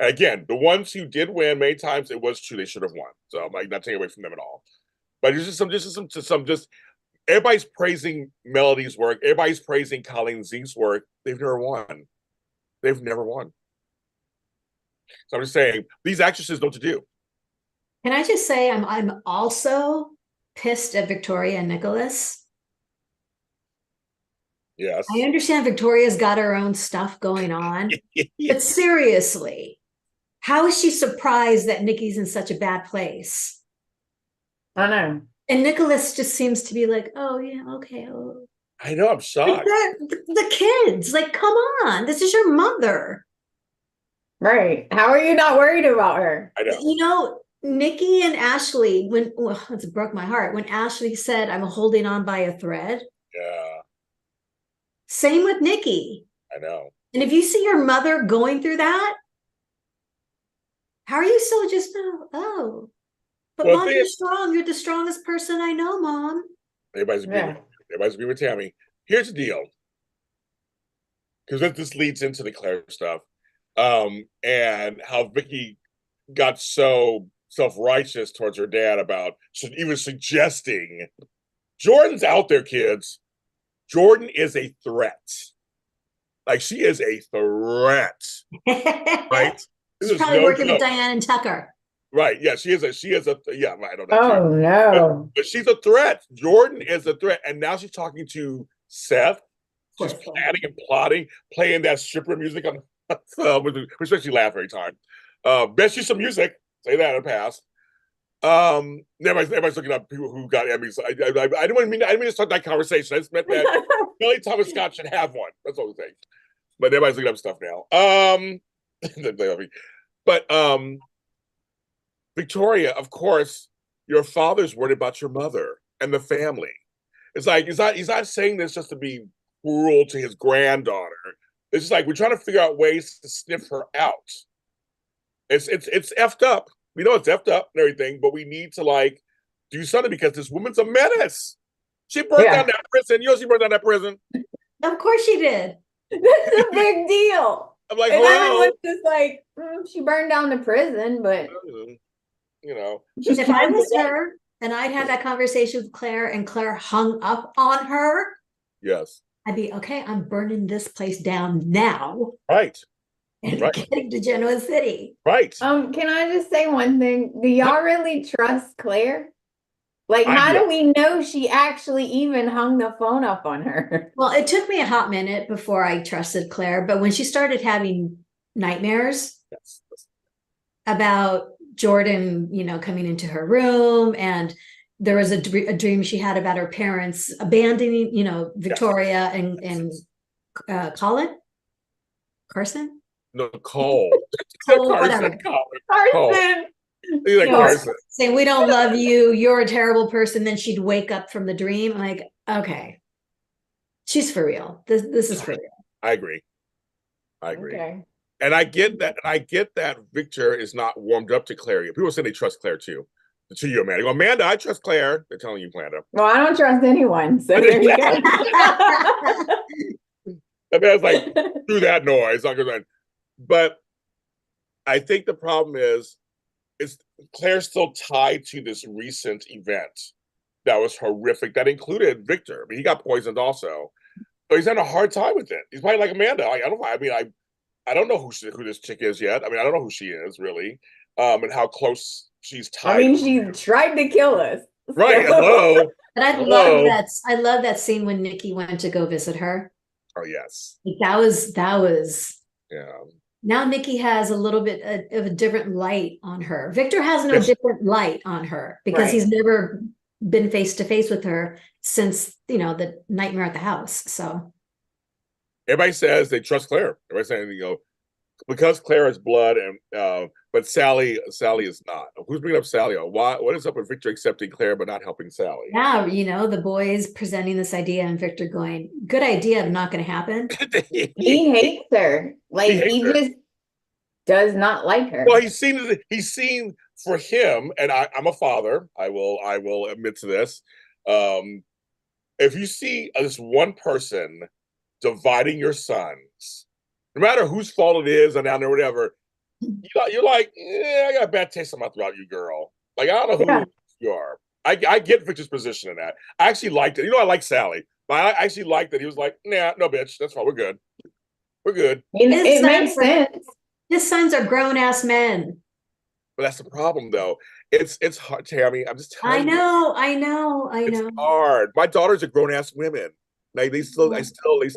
And again, the ones who did win many times, it was true they should have won. So I'm like not taking away from them at all. But it's just everybody's praising Melody's work. Everybody's praising Colleen Zeke's work. They've never won. They've never won. So I'm just saying these actresses know what to do. Can I just say I'm also pissed at Victoria and Nicholas. Yes. I understand Victoria's got her own stuff going on. But seriously, how is she surprised that Nikki's in such a bad place? I know. And Nicholas just seems to be like, oh, yeah, okay. Oh. I know, I'm shocked. The kids, like, come on. This is your mother. Right. How are you not worried about her? I know. You know, Nikki and Ashley, it broke my heart. When Ashley said, I'm holding on by a thread. Yeah. Same with Nikki. I know. And if you see your mother going through that, how are you so just, oh, but Mom, you're strong. You're the strongest person I know, Mom. Everybody's agreeing with Tami. Here's the deal. Because this leads into the Claire stuff. And how Vicky got so self-righteous towards her dad about even suggesting Jordan's out there, kids. Jordan is a threat. Like, she is a threat. Right? She's probably working with Diane and Tucker. Right. Yeah, she is a yeah, I don't know. Oh, no. But she's a threat. Jordan is a threat. And now she's talking to Seth. She's planning and plotting, playing that stripper music on which makes you laugh every time. Best use of music. Say that in the past. Everybody's looking up people who got Emmys. I didn't mean to start that conversation. I just meant that Billy Thomas Scott should have one. That's all I'm saying. But everybody's looking up stuff now. But Victoria, of course, your father's worried about your mother and the family. It's like he's not saying this just to be cruel to his granddaughter. It's just like we're trying to figure out ways to sniff her out. It's effed up. We know it's effed up and everything, but we need to like do something because this woman's a menace. She burned down that prison. You know she burned down that prison. Of course she did. That's a big deal. I'm like, and everyone's just like, she burned down the prison, but you know. If I was her and I'd had that conversation with Claire and Claire hung up on her, yes, I'd be okay. I'm burning this place down now. Right. And getting to Genoa City. Right. Can I just say one thing? Do y'all really trust Claire? Like, how do we know she actually even hung the phone up on her? Well, it took me a hot minute before I trusted Claire, but when she started having nightmares about Jordan, coming into her room, and there was a dream she had about her parents abandoning, Victoria and Carson? No, Cole. Whatever. Carson. Saying, we don't love you. You're a terrible person. Then she'd wake up from the dream. I'm like, okay, she's for real. This is for real. I agree. Okay. And I get that Victor is not warmed up to Claire. People say they trust Claire too. To you, Amanda. Amanda, I trust Claire. They're telling you, Amanda. Well, I don't trust anyone. So there you go. Amanda's like, do that noise. But I think the problem is Claire's still tied to this recent event that was horrific, that included Victor. I mean, he got poisoned also. But he's having a hard time with it. He's probably like Amanda. I don't know who this chick is yet. I mean, I don't know who she is really, and how close she's tied. I mean, she tried to kill us. Right. So. Hello. But I love that. I love that scene when Nikki went to go visit her. Oh yes. Like, that was. Yeah. Now Nikki has a little bit of a different light on her. Victor has no different light on her because he's never been face to face with her since, the nightmare at the house. So everybody says they trust Claire. Everybody's saying, because Claire is blood, and but Sally is not. Who's bringing up Sally? Why? What is up with Victor accepting Claire but not helping Sally? Yeah, the boys presenting this idea and Victor going, "Good idea, but not going to happen." He hates her. Like he just does not like her. Well, he's seen for him, and I'm a father. I will admit to this. If you see this one person dividing your sons, no matter whose fault it is, or down there, whatever, you're like, I got a bad taste in my throat, you girl. Like, I don't know who you are. I get Victor's position in that. I actually liked it. I like Sally, but I actually liked that he was like, nah, no, bitch, that's fine. We're good. We're good. It makes sense. His sons are grown ass men. But that's the problem, though. It's hard, Tami. I'm just telling you. I know. It's hard. My daughters are grown ass women. Like they still. But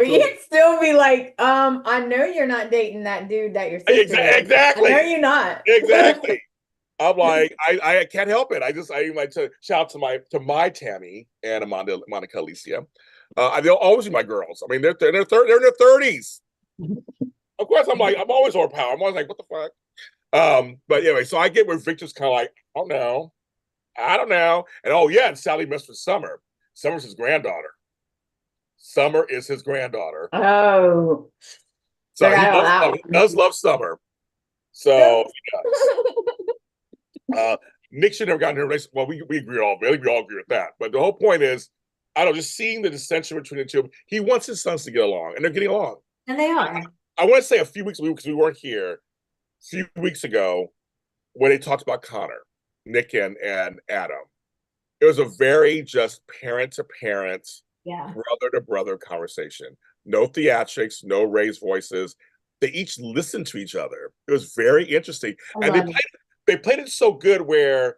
you'd still be like, I know you're not dating that dude that your sister is. Exactly. I know you're not. Exactly. I'm like, I can't help it. I like to shout to my Tami and Monica Alicia. They'll always be my girls. I mean, they're in their 30s. Of course, I'm always overpowered. I'm always like, what the fuck? But anyway, so I get where Victor's kind of like, oh no, I don't know. And and Sally messed with Summer. Summer's his granddaughter. Summer is his granddaughter. Oh. So he does love Summer. So Nick should never gotten in a relationship. Well, we agree all agree with that. But the whole point is, I don't know, just seeing the dissension between the two. He wants his sons to get along, and they're getting along. And they are. I want to say a few weeks ago, because we weren't here, a few weeks ago, when they talked about Connor, Nick and Adam. It was a very just parent to parent, brother to brother conversation. No theatrics, no raised voices. They each listened to each other. It was very interesting. And they played it so good where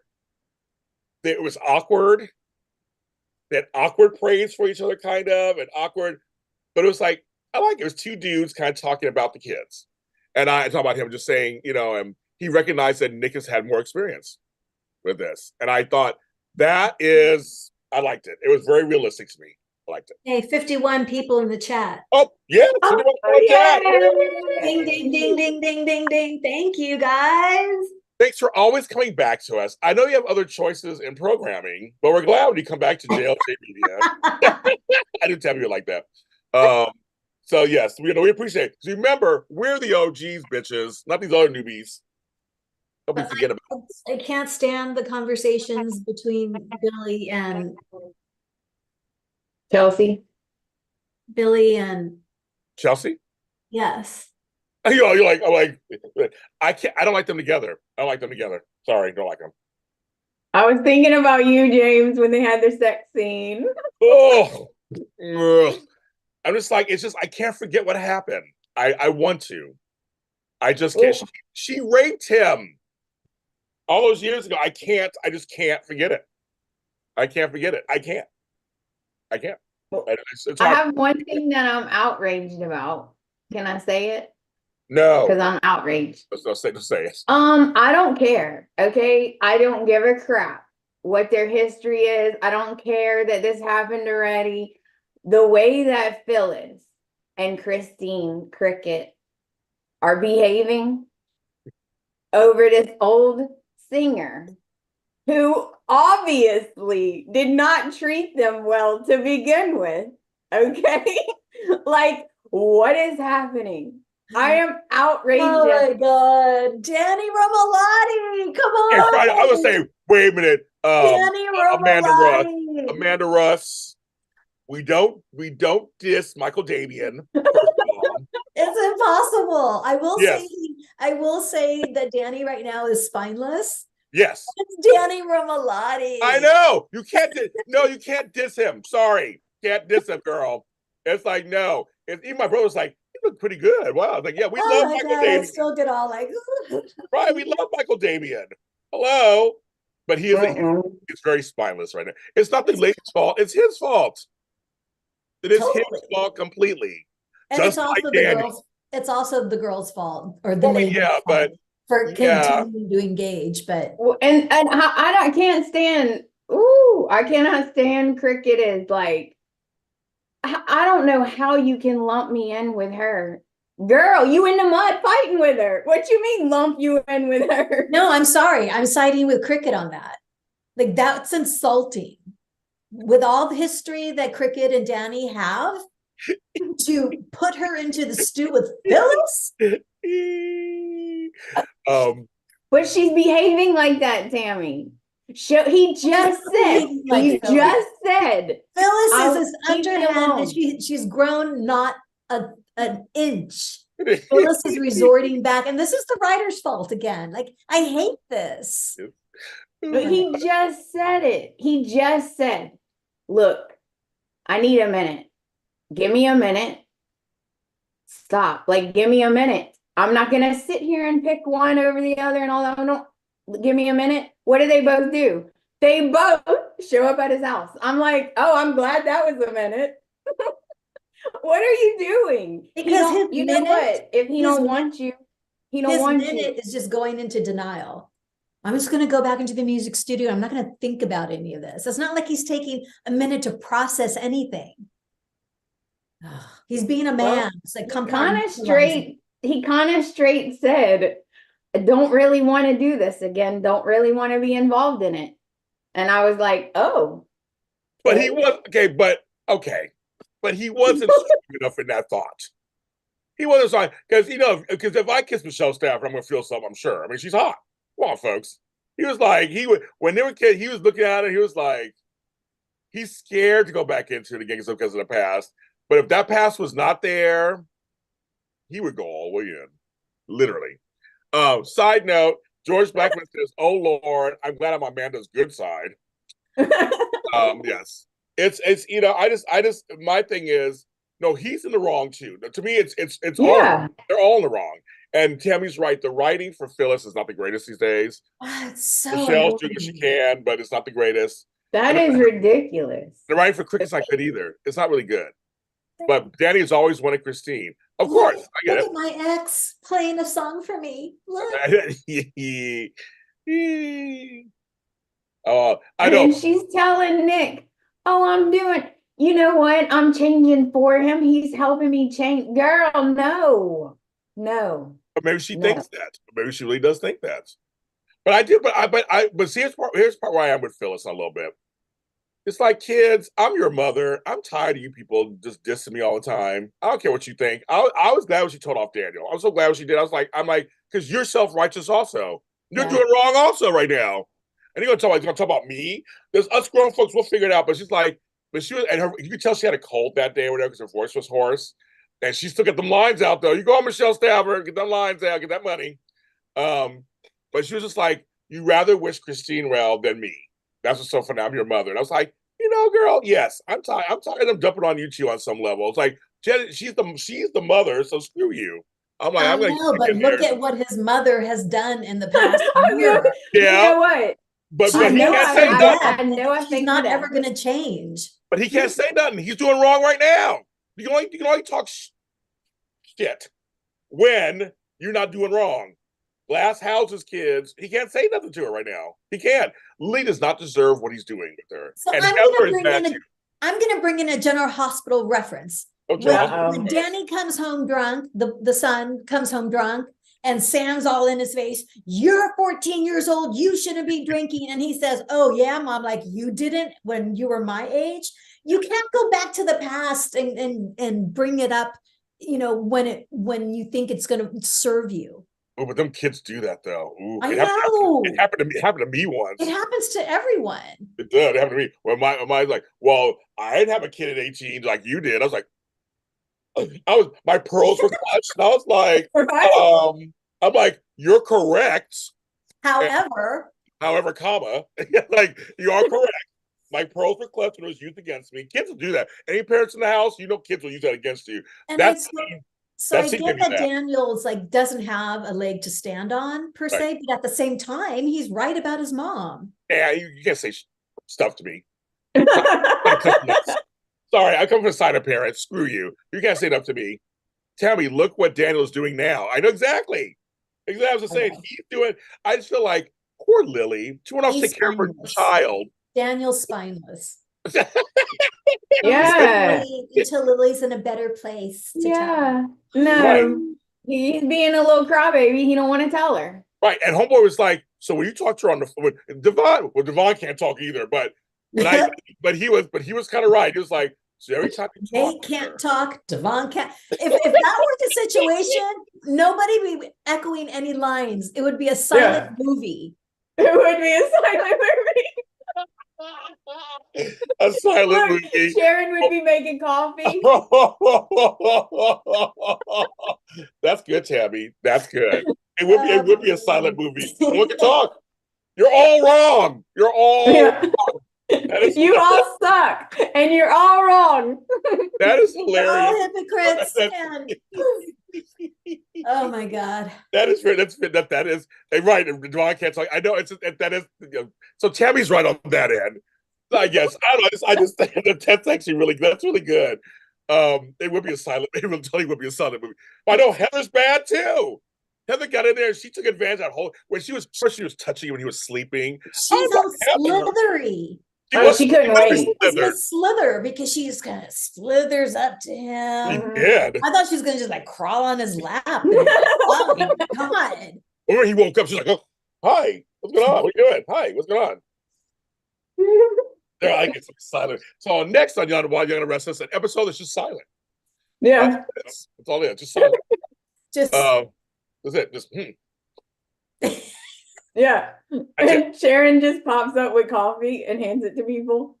it was awkward. They had awkward praise for each other, kind of, and awkward. But it was like, I like it. It was two dudes kind of talking about the kids. And I talk about him just saying, and he recognized that Nick has had more experience with this. And I thought, I liked it. It was very realistic to me. I liked it. Hey, 51 people in the chat. Oh, yeah. Ding, ding, ding, ding, ding, ding, ding. Thank you, guys. Thanks for always coming back to us. I know you have other choices in programming, but we're glad when you come back to JLJ Media. I do tell you like that. So yes, we appreciate it. So remember, we're the OGs, bitches, not these other newbies. Don't forget about I can't stand the conversations between Billy and Chelsea. Billy and Chelsea. Yes. You're like, I'm like, I don't like them together. I don't like them together. Sorry, don't like them. I was thinking about you, James, when they had their sex scene. Oh, I'm just like, I can't forget what happened. I want to. I just can't. She raped him all those years ago. I just can't forget it. I can't forget it. I can't. It's I have one thing that I'm outraged about. Can I say it? No. Because I'm outraged. Let's say it. I don't care. Okay. I don't give a crap what their history is. I don't care that this happened already. The way that Phyllis and Christine Cricket are behaving over this old singer who obviously did not treat them well to begin with. Okay. Like, what is happening? I am outraged. Oh my God. Danny Romalotti. Come on. I was saying, wait a minute. Danny Romalotti. Amanda Russ. We don't diss Michael Damian. It's impossible. I will say that Danny right now is spineless. Yes. It's Danny Romalotti. I know. You can't diss him. Sorry. Can't diss him, girl. It's like, no. Even my brother's like, look pretty good. Wow. I was like, yeah, we Oh love my Michael God, I Damian. still get all like, Right, we love Michael Damian. Hello. But he is Mm-mm. it's very spineless right now. It's not the lady's fault, it's his fault. It is his totally. fault completely. And Just like Danny. it's also the girl's fault or the Well, lady's yeah, fault but for yeah. continuing to engage. But And I can't stand. Ooh, I cannot stand Cricket. Is like, I don't know how you can lump me in with her. Girl, you in the mud fighting with her. What you mean lump you in with her? no, I'm sorry. I'm siding with Cricket on that. Like that's insulting. With all the history that Cricket and Danny have, to put her into the stew with Phyllis? But she's behaving like that, Tami. He just said, Phyllis is I'll this leave you underhand, alone. and she's grown not an inch. Phyllis is resorting back, and this is the writer's fault again. Like, I hate this. But he just said it. He just said, look, I need a minute. Give me a minute. Stop. Like, give me a minute. I'm not going to sit here and pick one over the other and all that. No, give me a minute. What do they both do? They both show up at his house. I'm like, oh, I'm glad that was a minute. What are you doing? Because you know what? If he don't want you, he don't want you. His minute is just going into denial. I'm just going to go back into the music studio. I'm not going to think about any of this. It's not like he's taking a minute to process anything. He's being a man. Well, it's like he kind of straight said, I don't really want to do this again. Don't really want to be involved in it. And I was like, oh. But he was but he wasn't strong enough in that thought. He wasn't strong because if I kiss Michelle Stafford, I'm gonna feel something, I'm sure. I mean, she's hot. Come on, folks. He was like, when they were kids, he was looking at her, he was like, he's scared to go back into it again because of the past. But if that past was not there, he would go all the way in. Literally. Side note, George Blackman says, oh Lord, I'm glad I'm on Amanda's good side. Yes. It's I just my thing is, no, he's in the wrong too. To me, it's all they're all in the wrong. And Tami's right. The writing for Phyllis is not the greatest these days. It's so Michelle's doing what she can, but it's not the greatest. That is ridiculous. The writing for Cricket's not good either. It's not really good. But Danny has always wanted Christine. Of course, I get it. Look at my ex playing a song for me. Look. I know. And she's telling Nick, oh, I'm doing, you know what? I'm changing for him. He's helping me change. Girl, no. But maybe she thinks that. Maybe she really does think that. But I do. But see, here's part where I am with Phyllis a little bit. It's like, kids, I'm your mother. I'm tired of you people just dissing me all the time. I don't care what you think. I was glad when she told off Daniel. I'm so glad when she did. I'm like, because you're self-righteous also. You're doing wrong also right now. And you're gonna talk about me. There's us grown folks, we'll figure it out. But she's like, you could tell she had a cold that day or whatever because her voice was hoarse. And she still got them lines out though. You go on Michelle Stafford, get them lines out, get that money. But she was just like, you rather wish Christine well than me. That's what's so funny. I'm your mother. And I was like, girl, yes, I'm tired. I'm tired of dumping on you two on some level. It's like, she's the mother, so screw you. I'm like, I'm gonna but look at what his mother has done in the past year. Yeah. You know what? But he can't say nothing. I know she's not ever gonna change. But he can't say nothing. He's doing wrong right now. You can only talk shit when you're not doing wrong. Glass houses kids. He can't say nothing to her right now. He can't. Lily does not deserve what he's doing with her. So and I'm gonna bring in a General Hospital reference. When Danny comes home drunk, the son comes home drunk, and Sam's all in his face. You're 14 years old. You shouldn't be drinking. And he says, oh yeah, Mom, like you didn't when you were my age. You can't go back to the past and bring it up, when you think it's gonna serve you. Oh, but them kids do that though. Ooh, I know. It happened to me once. It happens to everyone. It did. It happened to me. When my like, well, I didn't have a kid at 18 like you did. I was like, my pearls were clutched. And I was like, I'm like, you're correct. However, comma, like you are correct. My pearls were clutched and it was used against me. Kids will do that. Any parents in the house, kids will use that against you. And So I get that Daniel's like doesn't have a leg to stand on per se, but at the same time, he's right about his mom. Yeah, you can't say stuff to me. Sorry, I come from a side of parents. Screw you. You can't say stuff to me. Tami, look what Daniel's doing now. I know exactly. Exactly. I was saying he's doing. I just feel like poor Lily. She went off to take care of her child. Daniel's spineless. Yeah. Until Lily's in a better place. No. Right. He's being a little crybaby. He don't want to tell her. Right. And homeboy was like, so when you talk to her on the phone, Devon can't talk either, but he was kind of right. He was like, so every time you talk, they can't talk, Devon can't. If that were the situation, nobody would be echoing any lines. It would be a silent movie. It would be a silent movie. A silent movie. Sharon would be making coffee. That's good, Tami. That's good. It would be a silent movie. No one can talk. You're all wrong. You're all wrong. You all suck, and you're all wrong. That is hilarious. All hypocrites. Oh my God. That is right. That is right. Devon can't talk. I know that is. So Tammy's right on that end. I guess I don't know. I just think that's actually that's really good. It would be a silent. It would totally would be a silent movie. But I know Heather's bad too. Heather got in there. She took advantage of that whole when she was touching when he was sleeping. She's all slithery. She couldn't wait. She's gonna slither because she just kind of slithers up to him. She did. I thought she was gonna just like crawl on his lap. Oh my God. When he woke up, she's like, "Oh, hi, what's going on? What are you doing? Hi, what's going on?" I get some silent. So next on Young and Restless, an episode that's just silent. Yeah, that's all it is. Just silent. Just that's it. Just yeah. And Sharon just pops up with coffee and hands it to people.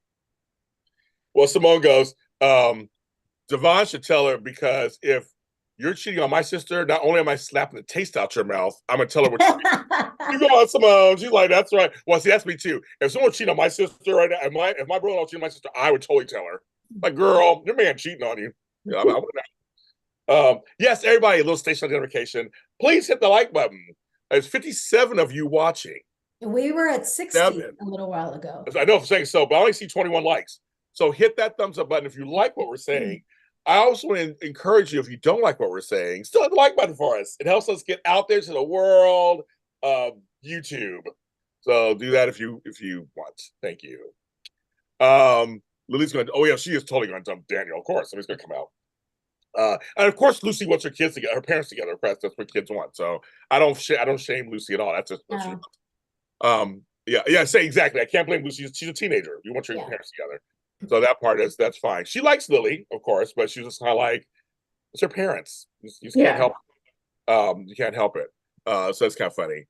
Well, Simone goes, Devon should tell her because if you're cheating on my sister, not only am I slapping the taste out your mouth, I'm gonna tell her what you go on, Simone. She's like, that's right. Well, see, that's me too. If someone cheating on my sister right now, if my brother cheating on my sister, I would totally tell her. Like, girl, your man cheating on you. Yeah, yes, everybody, a little station identification. Please hit the like button. There's 57 of you watching. We were at 60 a little while ago. I know I'm saying so, but I only see 21 likes. So hit that thumbs up button if you like what we're saying. I also want to encourage you, if you don't like what we're saying, still hit the like button for us. It helps us get out there to the world of YouTube. So do that if you want. Thank you. Lily's going to, oh yeah, she is totally going to dump Daniel, of course. Somebody's going to come out. And of course, Lucy wants her kids together, her parents together. That's what kids want. So I don't shame Lucy at all. That's just what she wants. Yeah. Say exactly. I can't blame Lucy. She's a teenager. You want your parents together. So that part that's fine. She likes Lily, of course, but she's just kind of like it's her parents. You just can't help it. You can't help it. So that's kind of funny.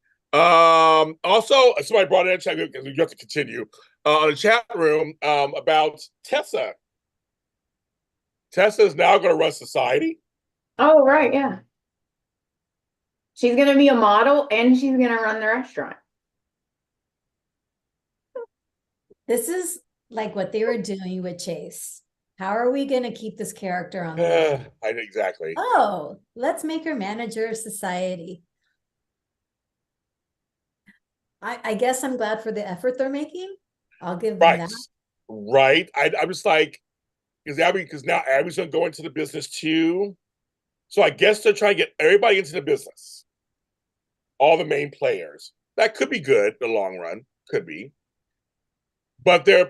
Also, somebody brought in a chat because we have to continue on the chat room about Tessa. Tessa is now going to run society. Oh, right, yeah. She's going to be a model and she's going to run the restaurant. This is like what they were doing with Chase. How are we going to keep this character on? I know exactly. Oh, let's make her manager of society. I guess I'm glad for the effort they're making. I'll give them that. Right. I'm just like, because now Abby's going to go into the business too. So I guess they're trying to get everybody into the business. All the main players. That could be good in the long run. Could be. But then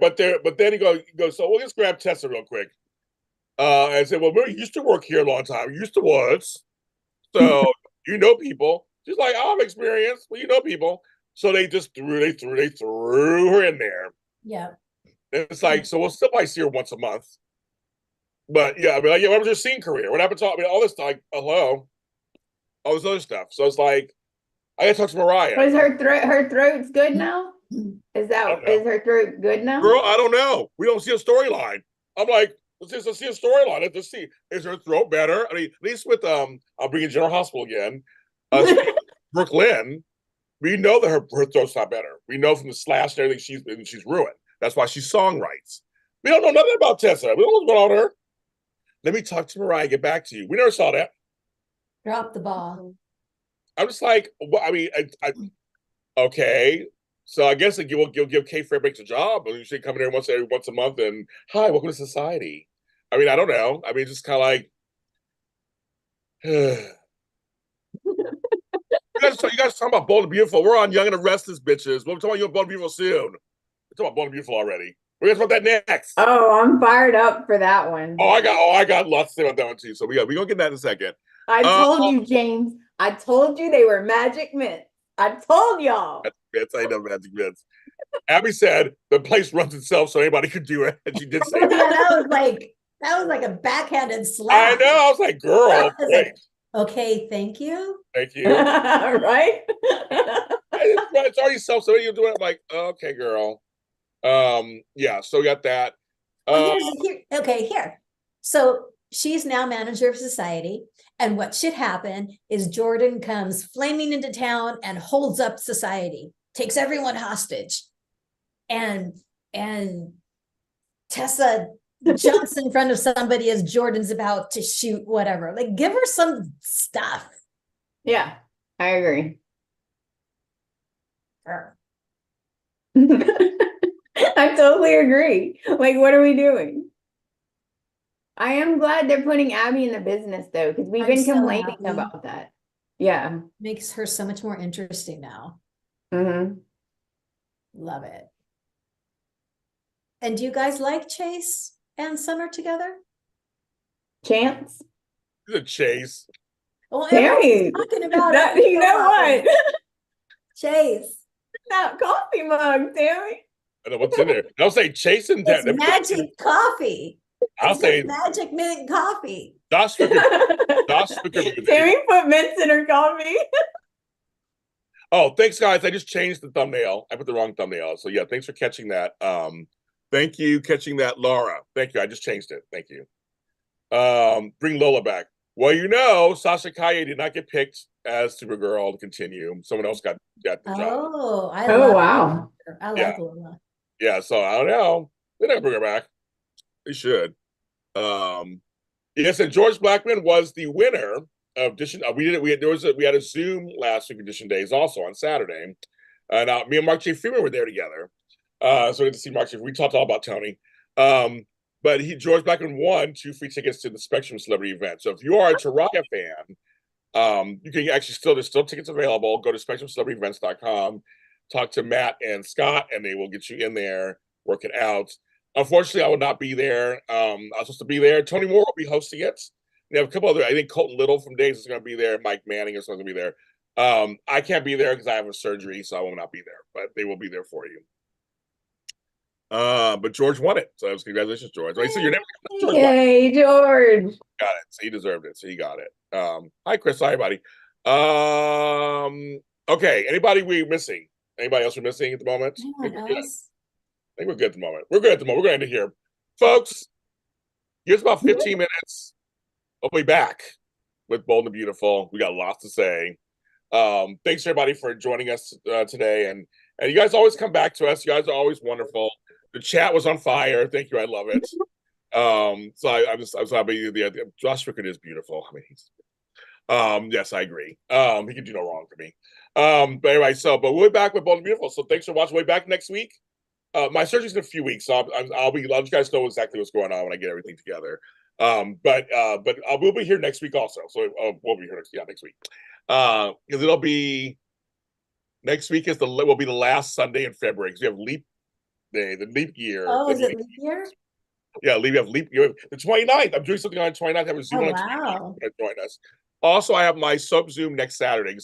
he goes, so we'll just grab Tessa real quick. And say, well, we used to work here a long time. Used to was. So you know people. She's like, I have experience. Well, you know people. So they just threw her in there. Yeah. And it's like, so we'll still probably see her once a month. But yeah, I mean, like, what was her scene career? What happened to all this stuff? Like, hello, all this other stuff. So it's like, I gotta talk to Mariah. Was her throat's good now? Is her throat good now? Girl, I don't know. We don't see a storyline. I'm like, let's see a storyline. Let's see, is her throat better? I mean, at least with I'll bring in General Hospital again. Brooklyn, we know that her throat's not better. We know from the slash and everything she's ruined. That's why she songwrites. We don't know nothing about Tessa. We don't know what's going on with her. Let me talk to Mariah, get back to you. We never saw that. Drop the ball. I'm just like, well, I mean, okay. So I guess like, you'll give Kate Fairbanks a job, and you should come in there once a month and hi, welcome to society. I mean, I don't know. I mean, just kind of like, you guys talking about Bold and Beautiful. We're on Young and the Restless, bitches. We're talking about Bold and Beautiful soon. We're talking about Bold and Beautiful already. We're gonna talk about that next. Oh, I'm fired up for that one. I got lots to say about that one too. So we're gonna get that in a second. I told you, James. I told you they were magic mints. I told y'all. Mints, I know magic mints. Abby said the place runs itself, so anybody could do it, and she did say Yeah, that. that was like a backhanded slap. I know. I was like, girl, great. Okay, thank you. Thank you. Right? It's already self, so you're doing it. I'm like, okay, girl. Yeah, so we got that. Well, here. So she's now manager of society. And what should happen is Jordan comes flaming into town and holds up society, takes everyone hostage. And Tessa jumps in front of somebody as Jordan's about to shoot whatever. Like, give her some stuff. Yeah, I agree. I totally agree. Like, what are we doing? I am glad they're putting Abby in the business though, because we've been complaining about that. Yeah. Makes her so much more interesting now. Mm-hmm. Love it. And do you guys like Chase and Summer together? Chance? It's a Chase. Well, everyone's talking about that, it. You know what? Chase. That coffee mug, Tami. I know what's in there. I'll say Chase and It's magic coffee. I'll say magic mint coffee. Josh Ficker. Tami put mints in her coffee. Oh, thanks, guys. I just changed the thumbnail. I put the wrong thumbnail. So yeah, thanks for catching that. Thank you, catching that, Laura. Thank you. I just changed it. Thank you. Bring Lola back. Well, you know, Sasha Kaye did not get picked as Supergirl to continue. Someone else got the job. Oh, wow. I like Lola. Yeah, so I don't know. They're not gonna bring her back. They should. Yes, and George Blackman was the winner of Edition. We had a Zoom last week, Edition Days, also on Saturday, and me and Mark J. Freeman were there together. So we had to see Mark J. We talked all about Tony. But George Blackman won 2 free tickets to the Spectrum Celebrity event. So if you are a Taraya fan, you can actually there's still tickets available. Go to SpectrumCelebrityEvents.com, talk to Matt and Scott, and they will get you in there, work it out. Unfortunately, I will not be there. I was supposed to be there. Tony Moore will be hosting it. We have a couple other, I think Colton Little from Days is going to be there. Mike Manning is going to be there. I can't be there because I have a surgery, so I will not be there, but they will be there for you. But George won it. So congratulations, George. So your name, George. Yay, George. Got it. So he deserved it. So he got it. Hi, Chris. Hi, buddy. Okay. Anybody we missing? Anybody else we're missing at the moment? I think we're good at the moment. We're good at the moment. We're going to end it here. Folks, here's about 15 minutes. We'll be back with Bold and Beautiful. We got lots to say. Thanks, everybody, for joining us today. And you guys always come back to us. You guys are always wonderful. The chat was on fire. Thank you. I love it. So I'm happy. Josh Rickard is beautiful. I mean, yes, I agree. He can do no wrong for me. But anyway, but we'll be back with Bold and Beautiful. So thanks for watching. We'll be back next week. My surgery's in a few weeks, so I'll let you guys know exactly what's going on when I get everything together. But we'll be here next week also. So we'll be here next week. Because it'll be next week will be the last Sunday in February because we have leap day, the leap year. Oh, is it leap year? Yeah, we have leap year. The 29th. I'm doing something on the 29th. I have a Zoom on the 29th. Join us. Also, I have my sub Zoom next Saturday.